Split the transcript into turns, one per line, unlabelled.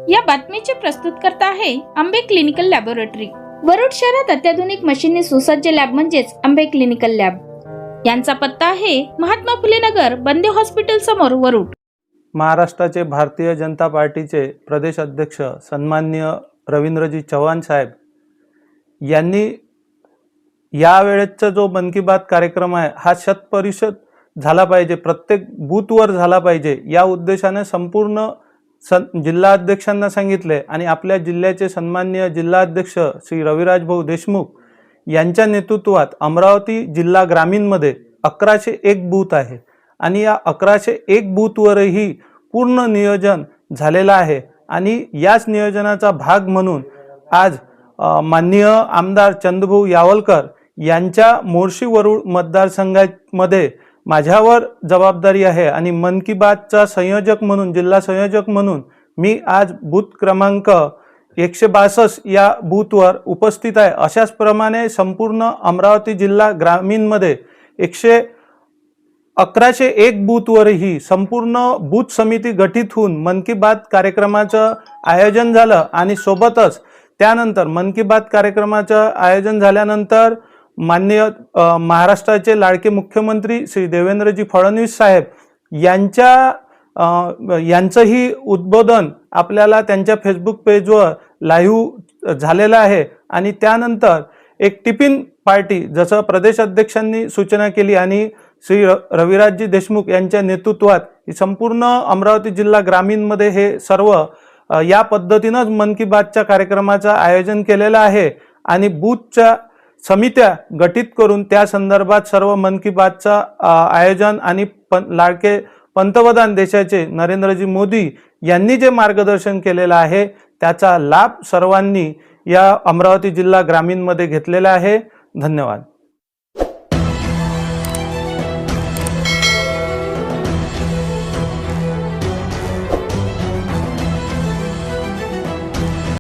या बातमीचे प्रस्तुतकर्ता आहे आंबे क्लिनिकल लॅबोरेटरी। वरुड शहरात अत्याधुनिक मशीनने सुसज्ज लॅब म्हणजेच आंबे क्लिनिकल लॅब। यांचा पत्ता आहे महात्मा फुले नगर, बंदे हॉस्पिटल समोर, वरुड।
महाराष्ट्राचे भारतीय जनता पार्टीचे प्रदेश अध्यक्ष सन्माननीय रवींद्रजी चव्हाण साहेब यांनी यावेळेचा जो मन की बात कार्यक्रम आहे हा शतपरिशत झाला पाहिजे, प्रत्येक बूथवर झाला पाहिजे या उद्देशाने संपूर्ण जिल्हा अध्यक्षांना सांगितले आणि आपल्या जिल्ह्याचे सन्माननीय जिल्हा अध्यक्ष श्री रविराज भाऊ देशमुख यांच्या नेतृत्वात अमरावती जिल्हा ग्रामीणमध्ये 1101 बूथ आहे आणि या 1101 बूथवरही पूर्ण नियोजन झालेलं आहे आणि याच नियोजनाचा भाग म्हणून आज माननीय आमदार चंद्रभाऊ यावलकर यांच्या मोर्शी वरुड मतदारसंघामध्ये माझ्यावर जबाबदारी आहे आणि मन की बातचा संयोजक म्हणून, जिल्हा संयोजक म्हणून मी आज बूथ क्रमांक 162 या बूथवर उपस्थित आहे। अशाच प्रमाणे संपूर्ण अमरावती जिल्हा ग्रामीणमध्ये 1101 बूथवरही संपूर्ण बूथ समिती गठीत होऊन मन की बात कार्यक्रमाचं आयोजन झालं आणि सोबतच त्यानंतर मन की बात कार्यक्रमाचं आयोजन झाल्यानंतर माननीय महाराष्ट्राचे लाडके मुख्यमंत्री श्री देवेंद्रजी फडणवीस साहेब यांचंही उद्बोधन आपल्याला त्यांच्या फेसबुक पेजवर लाईव्ह झालेलं आहे आणि त्यानंतर एक टिफिन पार्टी जसं प्रदेश अध्यक्षांनी सूचना केली आणि श्री रविराजजी देशमुख यांच्या नेतृत्वात संपूर्ण अमरावती जिल्हा ग्रामीणमध्ये हे सर्व या पद्धतीनंच मन की बातच्या कार्यक्रमाचं आयोजन केलेलं आहे आणि बूथच्या समित्या गठीत करून त्या संदर्भात सर्व मन की बातचं आयोजन आणि लाडके पंतप्रधान देशाचे नरेंद्रजी मोदी यांनी जे मार्गदर्शन केलेलं आहे त्याचा लाभ सर्वांनी या अमरावती जिल्हा ग्रामीणमध्ये घेतलेला आहे। धन्यवाद।